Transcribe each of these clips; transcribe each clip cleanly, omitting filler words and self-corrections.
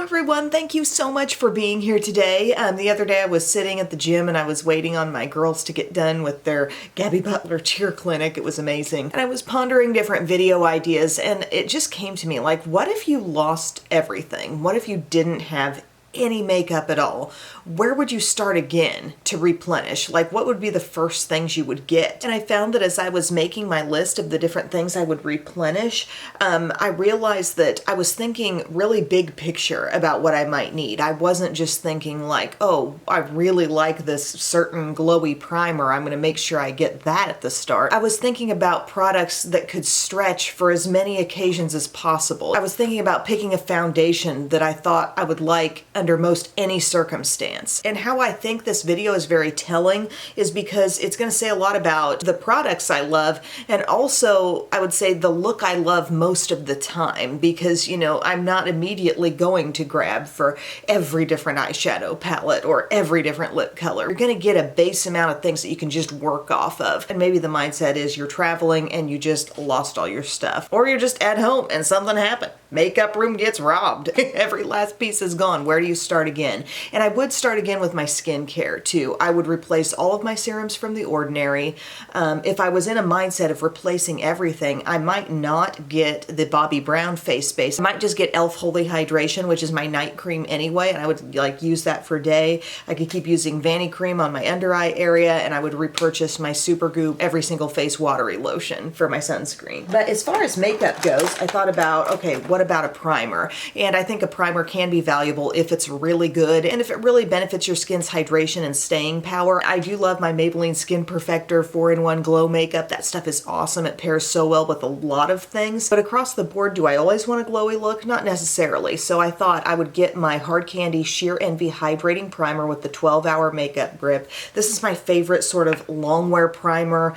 Hello everyone, thank you so much for being here today. The other day I was sitting at the gym and I was waiting on my girls to get done with their Gabby Butler cheer clinic. It was amazing. And I was pondering different video ideas and it just came to me like, what if you lost everything? What if you didn't have any makeup at all? Where would you start again to replenish? Like, what would be the first things you would get? And I found that as I was making my list of the different things I would replenish, I realized that I was thinking really big picture about what I might need. I wasn't just thinking like, oh, I really like this certain glowy primer, I'm going to make sure I get that at the start. I was thinking about products that could stretch for as many occasions as possible. I was thinking about picking a foundation that I thought I would like under most any circumstance. And how I think this video is very telling is because it's going to say a lot about the products I love, and also I would say the look I love most of the time, because you know, I'm not immediately going to grab for every different eyeshadow palette or every different lip color. You're going to get a base amount of things that you can just work off of. And maybe the mindset is you're traveling and you just lost all your stuff, or you're just at home and something happened. Makeup room gets robbed. Every last piece is gone. Where do you start again? And I would start again with my skincare too. I would replace all of my serums from The Ordinary. If I was in a mindset of replacing everything, I might not get the Bobbi Brown face base. I might just get e.l.f. Holy Hydration, which is my night cream anyway, and I would like use that for day. I could keep using Vanny Cream on my under eye area, and I would repurchase my Supergoop Every Single Face Watery Lotion for my sunscreen. But as far as makeup goes, I thought about, okay, what about a primer? And I think a primer can be valuable if it's really good and if it really benefits your skin's hydration and staying power. I do love my Maybelline Skin Perfector 4-in-1 Glow Makeup. That stuff is awesome. It pairs so well with a lot of things. But across the board, do I always want a glowy look? Not necessarily. So I thought I would get my Hard Candy Sheer Envy Hydrating Primer with the 12-hour makeup grip. This is my favorite sort of long wear primer.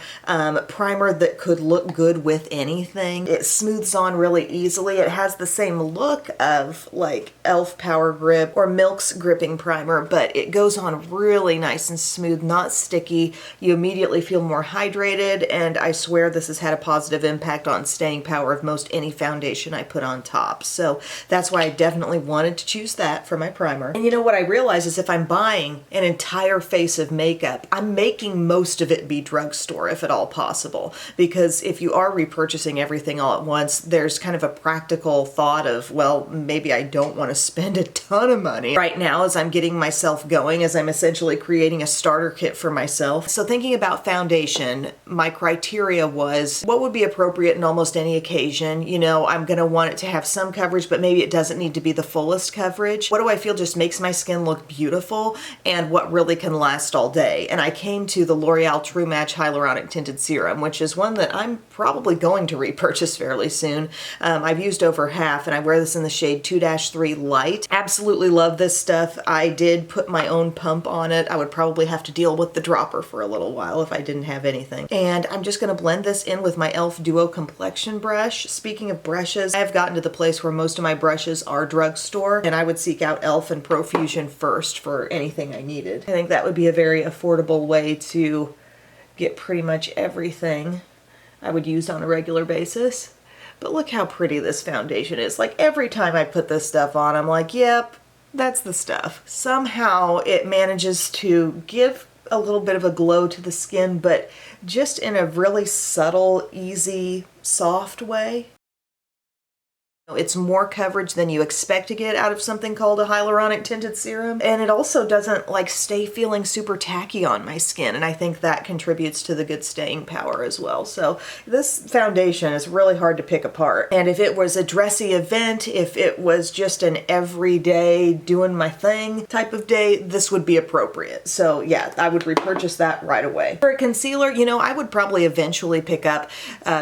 Primer that could look good with anything. It smooths on really easily. It has the same look of like e.l.f. Power Grip or Milk's gripping primer, but it goes on really nice and smooth, not sticky. You immediately feel more hydrated, and I swear this has had a positive impact on staying power of most any foundation I put on top. So that's why I definitely wanted to choose that for my primer. And you know what I realize is if I'm buying an entire face of makeup, I'm making most of it be drugstore if at all possible, because if you are repurchasing everything all at once, there's kind of a practical thought of, well, maybe I don't want to spend a ton of money right now as I'm getting myself going, as I'm essentially creating a starter kit for myself. So thinking about foundation, my criteria was what would be appropriate in almost any occasion. You know, I'm going to want it to have some coverage, but maybe it doesn't need to be the fullest coverage. What do I feel just makes my skin look beautiful, and what really can last all day? And I came to the L'Oreal True Match Hyaluronic Tinted Serum, which is one that I'm probably going to repurchase fairly soon. I've used over half, and I wear this in the shade 2-3 Light. Absolutely love this stuff. I did put my own pump on it. I would probably have to deal with the dropper for a little while if I didn't have anything. And I'm just going to blend this in with my e.l.f. Duo Complexion brush. Speaking of brushes, I've gotten to the place where most of my brushes are drugstore, and I would seek out e.l.f. and Profusion first for anything I needed. I think that would be a very affordable way to get pretty much everything I would use on a regular basis. But look how pretty this foundation is. Like every time I put this stuff on, I'm like, yep, that's the stuff. Somehow it manages to give a little bit of a glow to the skin, but just in a really subtle, easy, soft way. It's more coverage than you expect to get out of something called a hyaluronic tinted serum, and it also doesn't like stay feeling super tacky on my skin, and I think that contributes to the good staying power as well. So this foundation is really hard to pick apart, and if it was a dressy event, if it was just an everyday doing my thing type of day, this would be appropriate. So yeah, I would repurchase that right away. For a concealer, you know, I would probably eventually pick up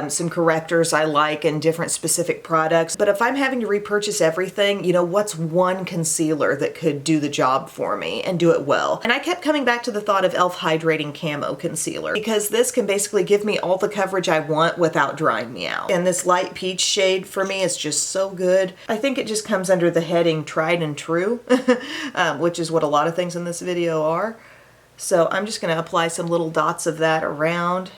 some correctors I like in different specific products, but if I'm having to repurchase everything, you know, what's one concealer that could do the job for me and do it well? And I kept coming back to the thought of e.l.f. Hydrating Camo Concealer, because this can basically give me all the coverage I want without drying me out. And this light peach shade for me is just so good. I think it just comes under the heading tried and true, which is what a lot of things in this video are. So I'm just going to apply some little dots of that around.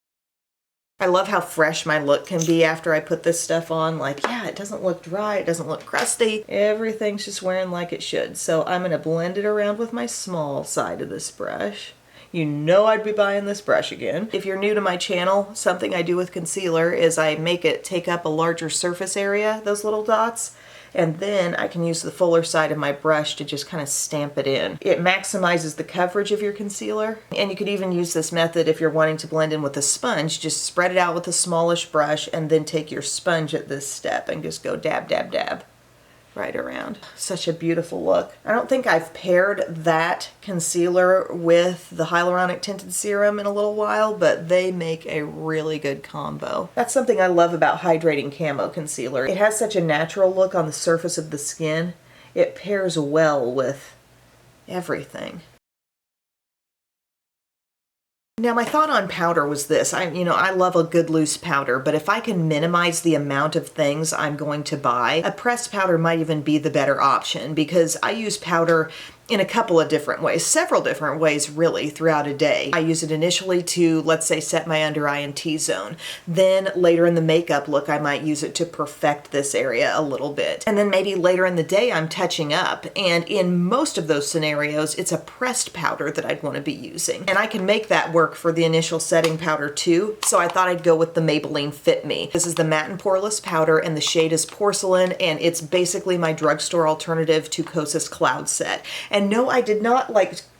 I love how fresh my look can be after I put this stuff on. Like, yeah, it doesn't look dry, it doesn't look crusty. Everything's just wearing like it should. So I'm gonna blend it around with my small side of this brush. You know I'd be buying this brush again. If you're new to my channel, something I do with concealer is I make it take up a larger surface area, those little dots, and then I can use the fuller side of my brush to just kind of stamp it in. It maximizes the coverage of your concealer, and you could even use this method if you're wanting to blend in with a sponge. Just spread it out with a smallish brush and then take your sponge at this step and just go dab, dab, dab right around. Such a beautiful look. I don't think I've paired that concealer with the hyaluronic tinted serum in a little while, but they make a really good combo. That's something I love about Hydrating Camo concealer. It has such a natural look on the surface of the skin. It pairs well with everything. Now my thought on powder was this, I love a good loose powder, but if I can minimize the amount of things I'm going to buy, a pressed powder might even be the better option, because I use powder in a couple of different ways, several different ways really throughout a day. I use it initially to, let's say, set my under eye and T-zone. Then later in the makeup look, I might use it to perfect this area a little bit. And then maybe later in the day, I'm touching up. And in most of those scenarios, it's a pressed powder that I'd want to be using. And I can make that work for the initial setting powder too. So I thought I'd go with the Maybelline Fit Me. This is the matte and poreless powder, and the shade is Porcelain, and it's basically my drugstore alternative to Kosas Cloud Set. And no, I did not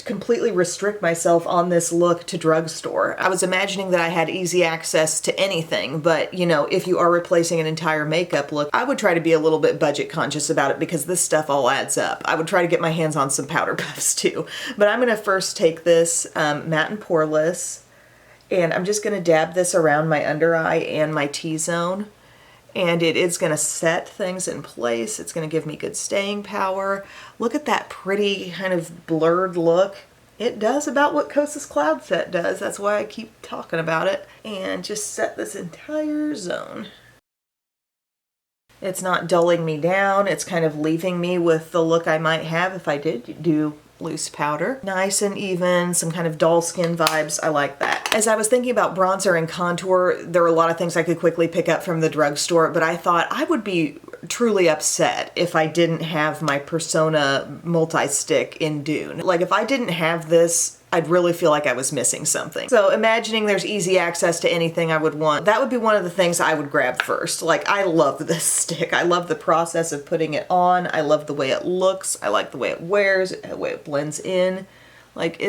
completely restrict myself on this look to drugstore. I was imagining that I had easy access to anything, but if you are replacing an entire makeup look, I would try to be a little bit budget conscious about it, because this stuff all adds up. I would try to get my hands on some powder puffs too. But I'm gonna first take this matte and poreless, and I'm just gonna dab this around my under eye and my T-zone. And it is going to set things in place. It's going to give me good staying power. Look at that pretty kind of blurred look. It does about what Kosas Cloud Set does. That's why I keep talking about it. And just set this entire zone. It's not dulling me down. It's kind of leaving me with the look I might have if I did do loose powder. Nice and even, some kind of doll skin vibes. I like that. As I was thinking about bronzer and contour, there were a lot of things I could quickly pick up from the drugstore, but I thought I would be truly upset if I didn't have my Persona multi-stick in Dune. Like, if I didn't have this, I'd really feel like I was missing something. So imagining there's easy access to anything I would want, that would be one of the things I would grab first. Like, I love this stick. I love the process of putting it on. I love the way it looks. I like the way it wears, the way it blends in. Like,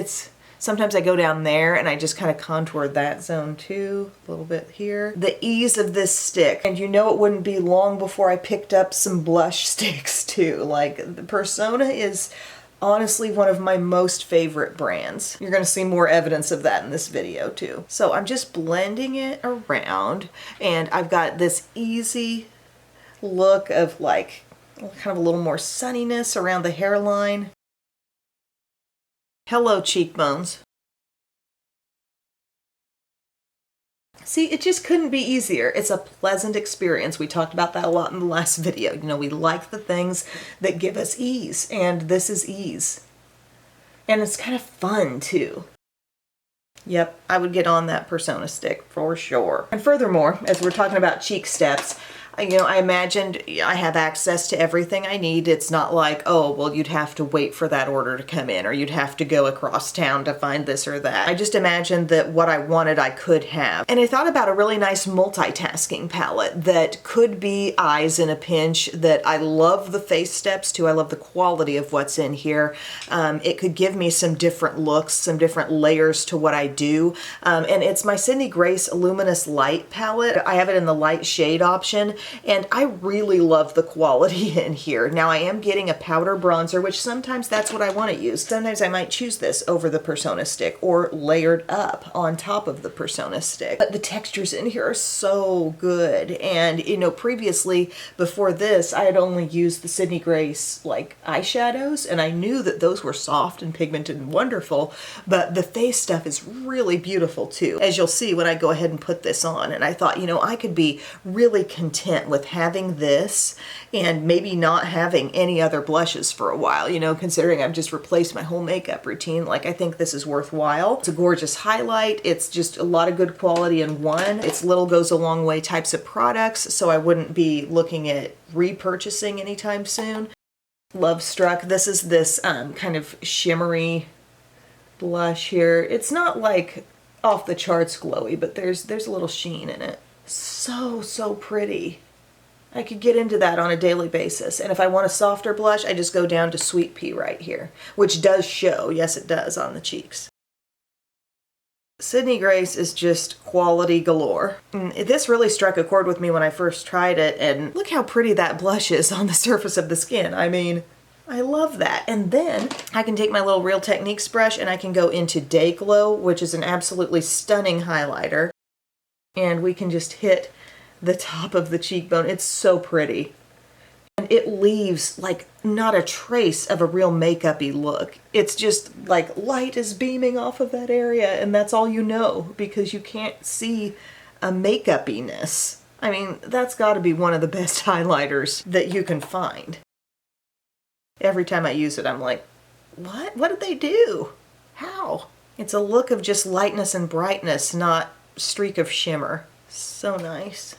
sometimes I go down there and I just kind of contour that zone too, a little bit here. The ease of this stick, and it wouldn't be long before I picked up some blush sticks too. Like, the Persona is honestly one of my most favorite brands. You're gonna see more evidence of that in this video too. So I'm just blending it around, and I've got this easy look of like kind of a little more sunniness around the hairline. Hello, cheekbones. See, it just couldn't be easier. It's a pleasant experience. We talked about that a lot in the last video. We like the things that give us ease, and this is ease. And it's kind of fun too. Yep, I would get on that Persona stick for sure. And furthermore, as we're talking about cheek steps, I imagined I have access to everything I need. It's not like, oh, well, you'd have to wait for that order to come in, or you'd have to go across town to find this or that. I just imagined that what I wanted I could have. And I thought about a really nice multitasking palette that could be eyes in a pinch, that I love the face steps too. I love the quality of what's in here. It could give me some different looks, some different layers to what I do. And it's my Sydney Grace Luminous Light palette. I have it in the light shade option. And I really love the quality in here. Now I am getting a powder bronzer, which sometimes that's what I want to use. Sometimes I might choose this over the Persona stick, or layered up on top of the Persona stick. But the textures in here are so good. And previously, before this, I had only used the Sydney Grace eyeshadows, and I knew that those were soft and pigmented and wonderful, but the face stuff is really beautiful too, as you'll see when I go ahead and put this on. And I thought, I could be really content content with having this and maybe not having any other blushes for a while, you know, considering I've just replaced my whole makeup routine. Like, I think this is worthwhile. It's a gorgeous highlight. It's just a lot of good quality in one. It's little goes a long way types of products, so I wouldn't be looking at repurchasing anytime soon. Love Struck. This is this kind of shimmery blush here. It's not like off the charts glowy, but there's a little sheen in it. So pretty. I could get into that on a daily basis. And if I want a softer blush, I just go down to Sweet Pea right here, which does show, yes it does, on the cheeks. Sydney Grace is just quality galore. This really struck a chord with me when I first tried it, and look how pretty that blush is on the surface of the skin. I mean, I love that. And then I can take my little Real Techniques brush and I can go into Day Glow, which is an absolutely stunning highlighter. And we can just hit the top of the cheekbone. It's so pretty. And it leaves like not a trace of a real makeup-y look. It's just like light is beaming off of that area, and that's all you know because you can't see a makeup-iness. I mean, that's got to be one of the best highlighters that you can find. Every time I use it, I'm like, what? What did they do? How? It's a look of just lightness and brightness, not streak of shimmer. So nice.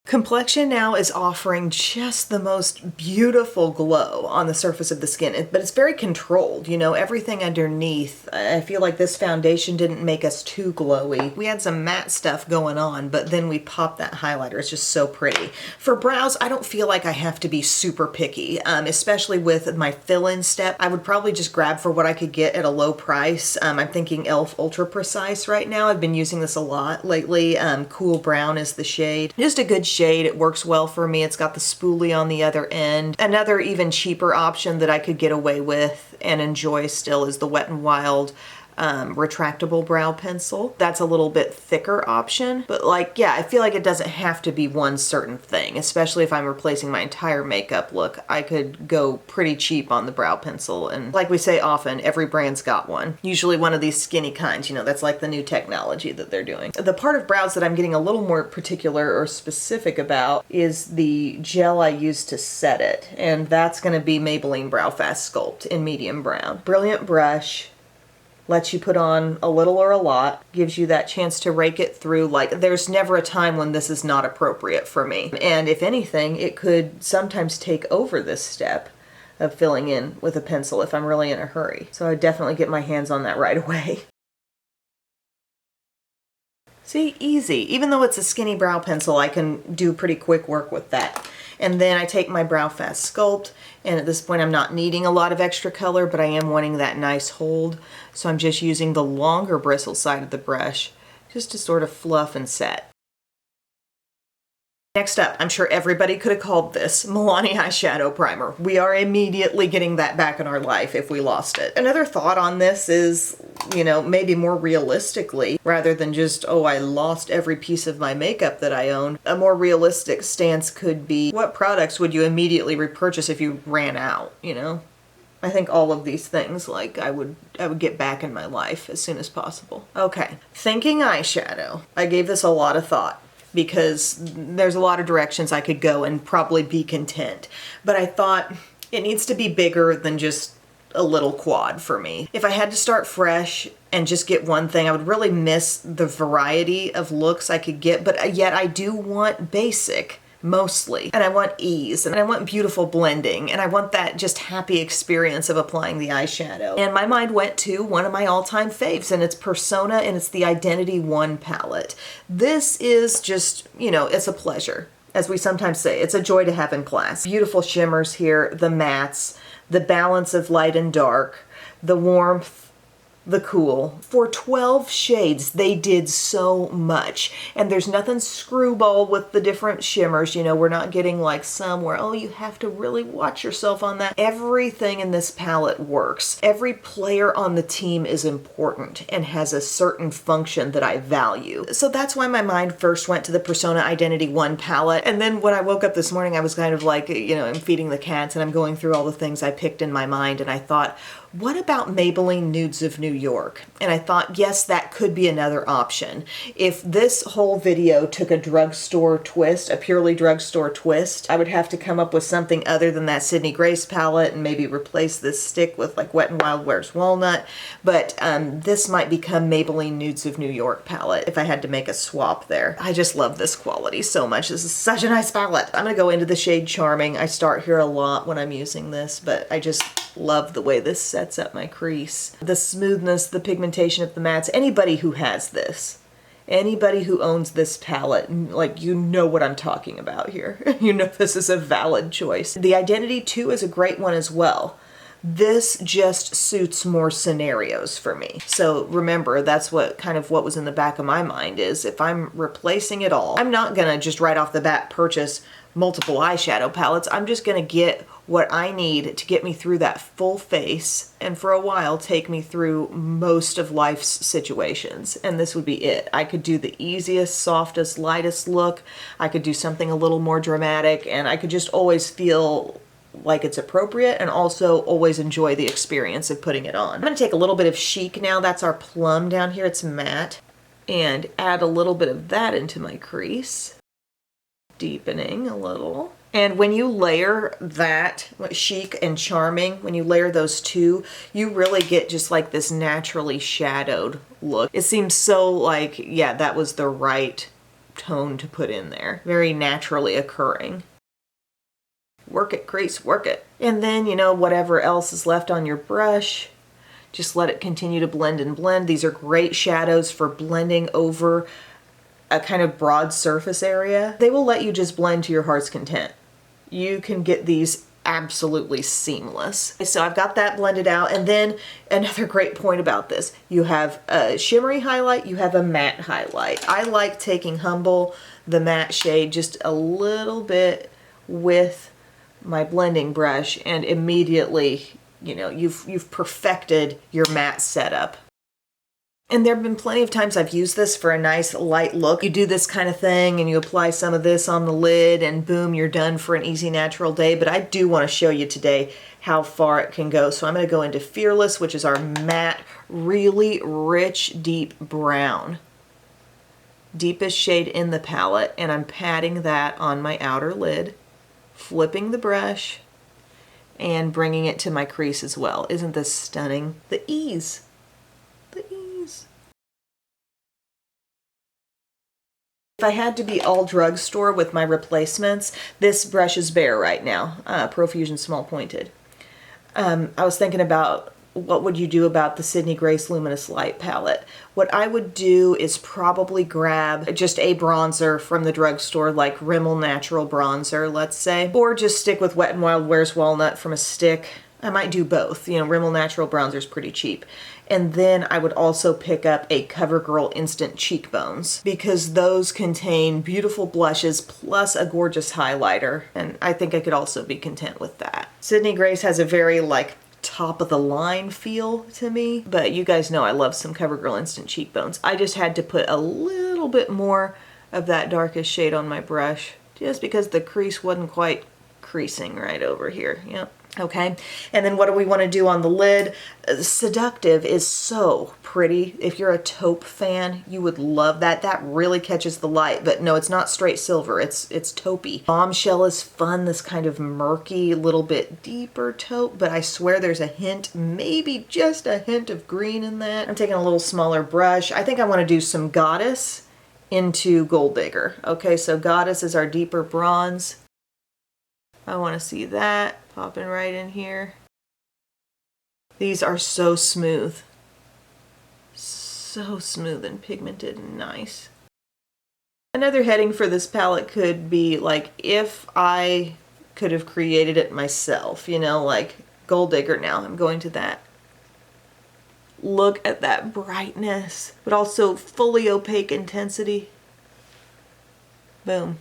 Complexion now is offering just the most beautiful glow on the surface of the skin, but it's very controlled, you know, everything underneath. I feel like this foundation didn't make us too glowy. We had some matte stuff going on, but then we popped that highlighter. It's just so pretty. For brows, I don't feel like I have to be super picky, especially with my fill-in step. I would probably just grab for what I could get at a low price. I'm thinking e.l.f. Ultra Precise right now. I've been using this a lot lately. Cool Brown is the shade. Just a good shade. It works well for me. It's got the spoolie on the other end. Another even cheaper option that I could get away with and enjoy still is the Wet n Wild retractable brow pencil. That's a little bit thicker option, but like, yeah, I feel like it doesn't have to be one certain thing, especially if I'm replacing my entire makeup look. I could go pretty cheap on the brow pencil, and like we say often, every brand's got one. Usually one of these skinny kinds, you know, that's like the new technology that they're doing. The part of brows that I'm getting a little more particular or specific about is the gel I use to set it, and that's going to be Maybelline Brow Fast Sculpt in medium brown. Brilliant brush. Lets you put on a little or a lot, gives you that chance to rake it through. Like, there's never a time when this is not appropriate for me. And if anything, it could sometimes take over this step of filling in with a pencil if I'm really in a hurry. So I definitely get my hands on that right away. See, easy. Even though it's a skinny brow pencil, I can do pretty quick work with that. And then I take my Brow Fast Sculpt, and at this point I'm not needing a lot of extra color, but I am wanting that nice hold. So I'm just using the longer bristle side of the brush just to sort of fluff and set. Next up, I'm sure everybody could have called this Milani Eyeshadow Primer. We are immediately getting that back in our life if we lost it. Another thought on this is, you know, maybe more realistically, rather than just, oh, I lost every piece of my makeup that I own, a more realistic stance could be, what products would you immediately repurchase if you ran out, you know? I think all of these things, like, I would get back in my life as soon as possible. Okay, thinking eyeshadow. I gave this a lot of thought, because there's a lot of directions I could go and probably be content. But I thought it needs to be bigger than just a little quad for me. If I had to start fresh and just get one thing, I would really miss the variety of looks I could get, but yet I do want basic mostly. And I want ease, and I want beautiful blending, and I want that just happy experience of applying the eyeshadow. And my mind went to one of my all-time faves, and it's Persona, and it's the Identity 1 palette. This is just, you know, it's a pleasure. As we sometimes say, it's a joy to have in class. Beautiful shimmers here, the mattes, the balance of light and dark, the warmth, the cool. For 12 shades, they did so much. And there's nothing screwball with the different shimmers. You know, we're not getting like some where, oh, you have to really watch yourself on that. Everything in this palette works. Every player on the team is important and has a certain function that I value. So that's why my mind first went to the Persona Identity 1 palette. And then when I woke up this morning, I was kind of like, you know, I'm feeding the cats and I'm going through all the things I picked in my mind, and I thought, what about Maybelline Nudes of New York. And I thought, yes, that could be another option. If this whole video took a drugstore twist, a purely drugstore twist, I would have to come up with something other than that Sydney Grace palette and maybe replace this stick with like Wet n Wild Wears Walnut. But this might become Maybelline Nudes of New York palette if I had to make a swap there. I just love this quality so much. This is such a nice palette. I'm gonna go into the shade Charming. I start here a lot when I'm using this, but I just love the way this sets up my crease. The smoothness, the pigmentation of the mattes. Anybody who has this, anybody who owns this palette, like, you know what I'm talking about here. You know this is a valid choice. The Identity 2 is a great one as well. This just suits more scenarios for me. So remember, that's what was in the back of my mind is if I'm replacing it all, I'm not gonna just right off the bat purchase multiple eyeshadow palettes. I'm just gonna get what I need to get me through that full face and for a while take me through most of life's situations. And this would be it. I could do the easiest, softest, lightest look. I could do something a little more dramatic, and I could just always feel like it's appropriate and also always enjoy the experience of putting it on. I'm gonna take a little bit of Chic now. That's our plum down here. It's matte. And add a little bit of that into my crease. Deepening a little. And when you layer that, Chic and Charming, when you layer those two, you really get just like this naturally shadowed look. It seems so like, yeah, that was the right tone to put in there. Very naturally occurring. Work it, crease, work it. And then, you know, whatever else is left on your brush, just let it continue to blend and blend. These are great shadows for blending over a kind of broad surface area. They will let you just blend to your heart's content. You can get these absolutely seamless. So I've got that blended out. And then another great point about this, you have a shimmery highlight, you have a matte highlight. I like taking Humble, the matte shade, just a little bit with my blending brush, and immediately, you know, you've perfected your matte setup. And there have been plenty of times I've used this for a nice light look. You do this kind of thing and you apply some of this on the lid and boom, you're done for an easy natural day. But I do want to show you today how far it can go. So I'm going to go into Fearless, which is our matte, really rich, deep brown. Deepest shade in the palette, and I'm patting that on my outer lid. Flipping the brush and bringing it to my crease as well. Isn't this stunning? The ease. The ease. If I had to be all drugstore with my replacements, this brush is bare right now. Profusion Small Pointed. I was thinking about what would you do about the Sydney Grace Luminous Light palette. What I would do is probably grab just a bronzer from the drugstore, like Rimmel Natural Bronzer, let's say, or just stick with Wet n Wild Wears Walnut from a stick. I might do both. You know, Rimmel Natural Bronzer is pretty cheap. And then I would also pick up a CoverGirl Instant Cheekbones because those contain beautiful blushes plus a gorgeous highlighter. And I think I could also be content with that. Sydney Grace has a very like top of the line feel to me, but you guys know I love some CoverGirl Instant Cheekbones. I just had to put a little bit more of that darkest shade on my brush just because the crease wasn't quite creasing right over here. Yep. Okay, and then what do we want to do on the lid? Seductive is so pretty. If you're a taupe fan, you would love that. That really catches the light, but no, it's not straight silver. It's taupey. Bombshell is fun, this kind of murky, little bit deeper taupe, but I swear there's a hint, maybe just a hint of green in that. I'm taking a little smaller brush. I think I want to do some Goddess into Gold Digger. Okay, so Goddess is our deeper bronze. I want to see that popping right in here. These are so smooth. So smooth and pigmented and nice. Another heading for this palette could be like if I could have created it myself, you know, like Gold Digger now. I'm going to that. Look at that brightness, but also fully opaque intensity. Boom.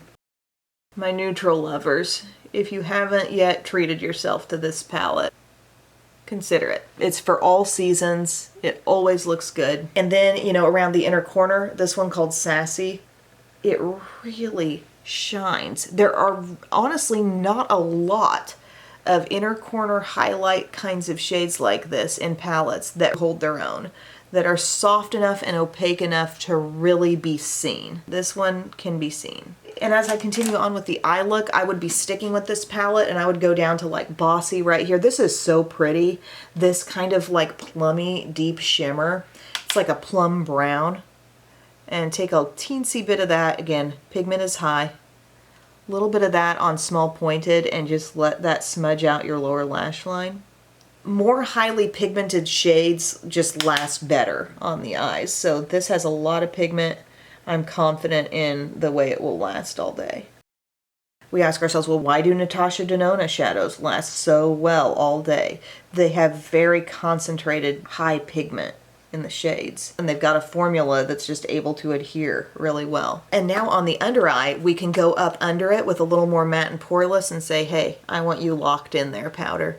My neutral lovers, if you haven't yet treated yourself to this palette, consider it. It's for all seasons. It always looks good. And then, you know, around the inner corner, this one called Sassy, it really shines. There are honestly not a lot of inner corner highlight kinds of shades like this in palettes that hold their own, that are soft enough and opaque enough to really be seen. This one can be seen. And as I continue on with the eye look, I would be sticking with this palette and I would go down to like Bossy right here. This is so pretty. This kind of like plummy deep shimmer. It's like a plum brown. And take a teensy bit of that. Again, pigment is high. A little bit of that on small pointed and just let that smudge out your lower lash line. More highly pigmented shades just last better on the eyes. So this has a lot of pigment. I'm confident in the way it will last all day. We ask ourselves, well, why do Natasha Denona shadows last so well all day? They have very concentrated high pigment in the shades, and they've got a formula that's just able to adhere really well. And now on the under eye, we can go up under it with a little more matte and poreless and say, hey, I want you locked in there, powder.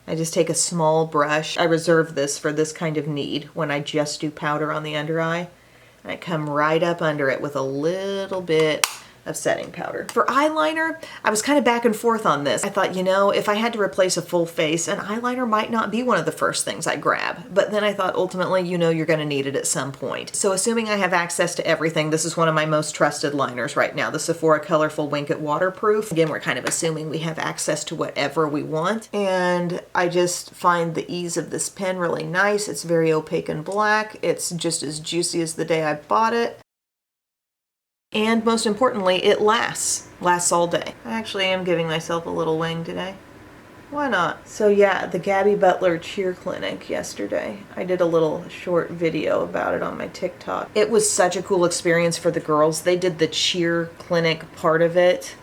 I just take a small brush. I reserve this for this kind of need when I just do powder on the under eye. And I come right up under it with a little bit of setting powder. For eyeliner, I was kind of back and forth on this. I thought, you know, if I had to replace a full face, an eyeliner might not be one of the first things I grab. But then I thought, ultimately, you know, you're going to need it at some point. So assuming I have access to everything, this is one of my most trusted liners right now, the Sephora Colorful Wink It Waterproof. Again, we're kind of assuming we have access to whatever we want. And I just find the ease of this pen really nice. It's very opaque and black. It's just as juicy as the day I bought it. And most importantly, it lasts all day. I actually am giving myself a little wing today. Why not? So yeah, the Gabby Butler Cheer Clinic yesterday. I did a little short video about it on my TikTok. It was such a cool experience for the girls. They did the cheer clinic part of it,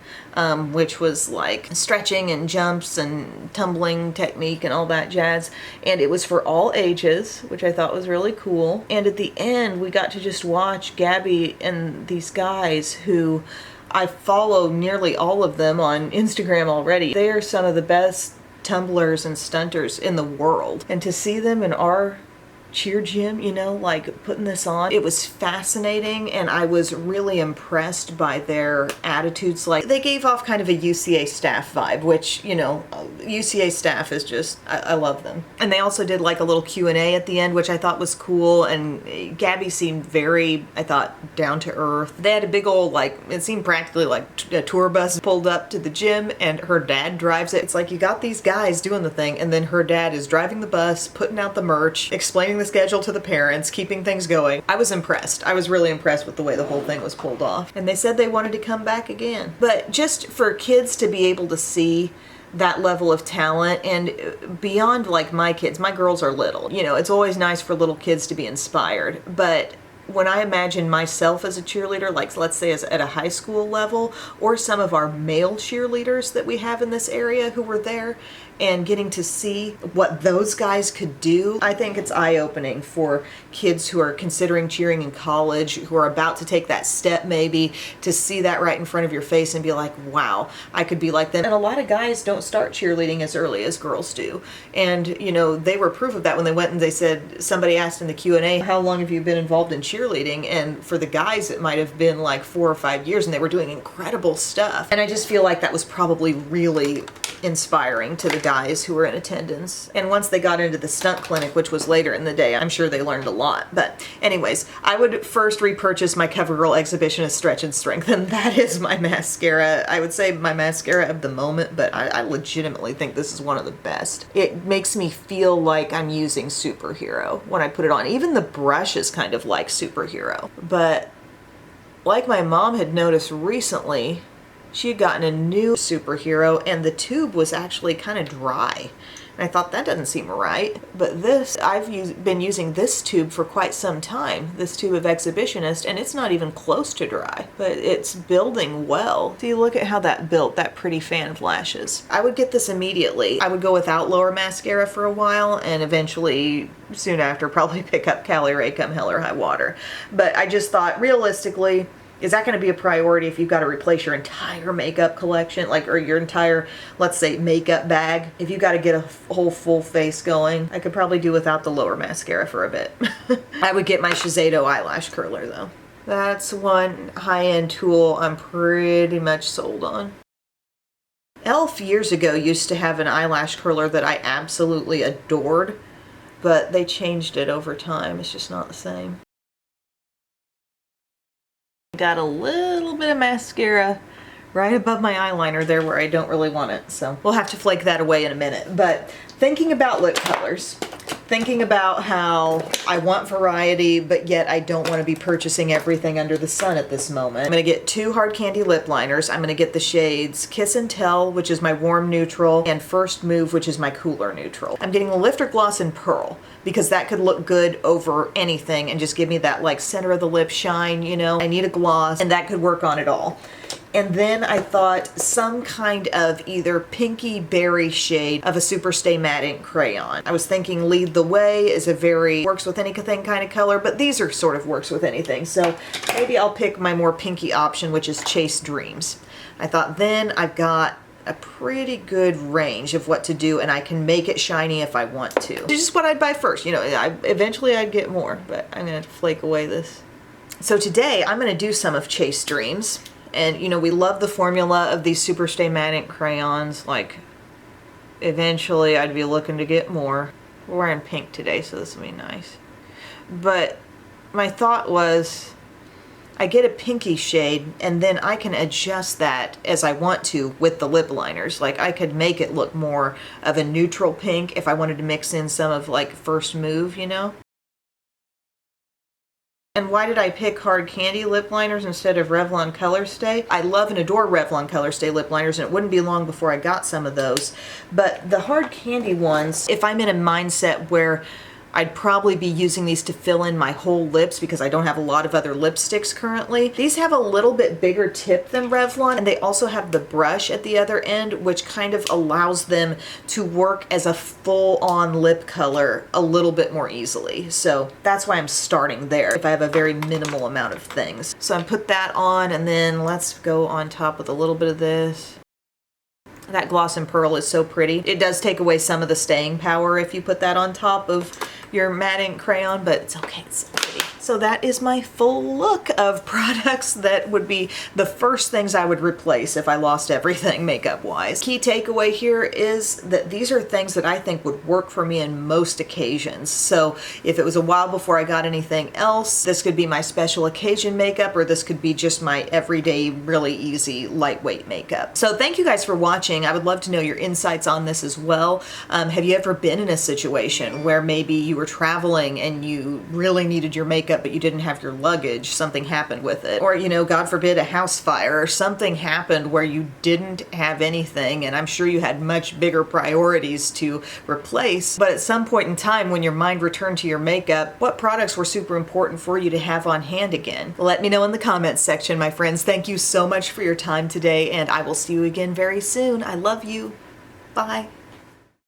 which was like stretching and jumps and tumbling technique and all that jazz. And it was for all ages, which I thought was really cool. And at the end, we got to just watch Gabby and these guys who I follow nearly all of them on Instagram already. They are some of the best tumblers and stunters in the world. And to see them in our cheer gym, you know, like putting this on, it was fascinating, and I was really impressed by their attitudes. Like, they gave off kind of a UCA staff vibe, which, you know, UCA staff is just, I love them. And they also did like a little Q&A at the end, which I thought was cool, and Gabby seemed very, I thought, down to earth. They had a big old, like, it seemed practically like a tour bus pulled up to the gym, and her dad drives it. It's like you got these guys doing the thing, and then her dad is driving the bus, putting out the merch, explaining the schedule to the parents, keeping things going. I was impressed. I was really impressed with the way the whole thing was pulled off. And they said they wanted to come back again. But just for kids to be able to see that level of talent, and beyond like my kids, my girls are little. You know, it's always nice for little kids to be inspired. But when I imagine myself as a cheerleader, like let's say as at a high school level, or some of our male cheerleaders that we have in this area who were there, and getting to see what those guys could do, I think it's eye-opening for kids who are considering cheering in college, who are about to take that step maybe, to see that right in front of your face and be like, wow, I could be like them. And a lot of guys don't start cheerleading as early as girls do. And, you know, they were proof of that when they went and they said, somebody asked in the Q&A, how long have you been involved in cheerleading? And for the guys, it might have been like 4 or 5 years, and they were doing incredible stuff. And I just feel like that was probably really inspiring to the guys who were in attendance. And once they got into the stunt clinic, which was later in the day, I'm sure they learned a lot. But anyways, I would first repurchase my CoverGirl Exhibitionist Stretch and Strengthen. That is my mascara. I would say my mascara of the moment, but I legitimately think this is one of the best. It makes me feel like I'm using Superhero when I put it on. Even the brush is kind of like Superhero. But like my mom had noticed recently, she had gotten a new Superhero and the tube was actually kind of dry. And I thought, that doesn't seem right. But this, been using this tube for quite some time, this tube of Exhibitionist, and it's not even close to dry. But it's building well. See, look at how that built, that pretty fan of lashes. I would get this immediately. I would go without lower mascara for a while, and eventually, soon after, probably pick up Cali Ray come hell or high water. But I just thought, realistically, is that going to be a priority if you've got to replace your entire makeup collection, like, or your entire, let's say, makeup bag? If you've got to get a whole full face going, I could probably do without the lower mascara for a bit. I would get my Shiseido eyelash curler though. That's one high-end tool I'm pretty much sold on. e.l.f. years ago used to have an eyelash curler that I absolutely adored, but they changed it over time. It's just not the same. Got a little bit of mascara right above my eyeliner there where I don't really want it, so we'll have to flake that away in a minute. But thinking about lip colors, thinking about how I want variety, but yet I don't want to be purchasing everything under the sun at this moment. I'm going to get 2 hard candy lip liners. I'm going to get the shades Kiss and Tell, which is my warm neutral, and First Move, which is my cooler neutral. I'm getting the Lifter Gloss in Pearl because that could look good over anything and just give me that like center of the lip shine, you know. I need a gloss and that could work on it all. And then I thought some kind of either pinky berry shade of a Superstay Matte Ink crayon. I was thinking Lead the Way is a very works with anything kind of color, but these are sort of works with anything. So maybe I'll pick my more pinky option, which is Chase Dreams. I thought then I've got a pretty good range of what to do and I can make it shiny if I want to. This is what I'd buy first. You know, eventually I'd get more, but I'm gonna flake away this. So today I'm gonna do some of Chase Dreams. And, you know, we love the formula of these Superstay Matte Ink crayons. Like, eventually I'd be looking to get more. We're wearing pink today, so this will be nice. But my thought was, I get a pinky shade, and then I can adjust that as I want to with the lip liners. Like, I could make it look more of a neutral pink if I wanted to mix in some of, like, First Move, you know? And why did I pick hard candy lip liners instead of Revlon Color Stay? I love and adore Revlon Color Stay lip liners, and it wouldn't be long before I got some of those. But the hard candy ones, if I'm in a mindset where I'd probably be using these to fill in my whole lips because I don't have a lot of other lipsticks currently. These have a little bit bigger tip than Revlon, and they also have the brush at the other end, which kind of allows them to work as a full-on lip color a little bit more easily. So that's why I'm starting there if I have a very minimal amount of things. So I put that on, and then let's go on top with a little bit of this. That Gloss in Pearl is so pretty. It does take away some of the staying power if you put that on top of your matte ink crayon, but it's okay, it's so pretty. So that is my full look of products that would be the first things I would replace if I lost everything makeup wise. Key takeaway here is that these are things that I think would work for me in most occasions. So if it was a while before I got anything else, this could be my special occasion makeup, or this could be just my everyday, really easy, lightweight makeup. So thank you guys for watching. I would love to know your insights on this as well. Have you ever been in a situation where maybe you were traveling and you really needed your makeup but you didn't have your luggage, something happened with it, or, you know, God forbid, a house fire, or something happened where you didn't have anything, and I'm sure you had much bigger priorities to replace, but at some point in time when your mind returned to your makeup, what products were super important for you to have on hand again? Let me know in the comments section, my friends. Thank you so much for your time today, and I will see you again very soon. I love you. Bye.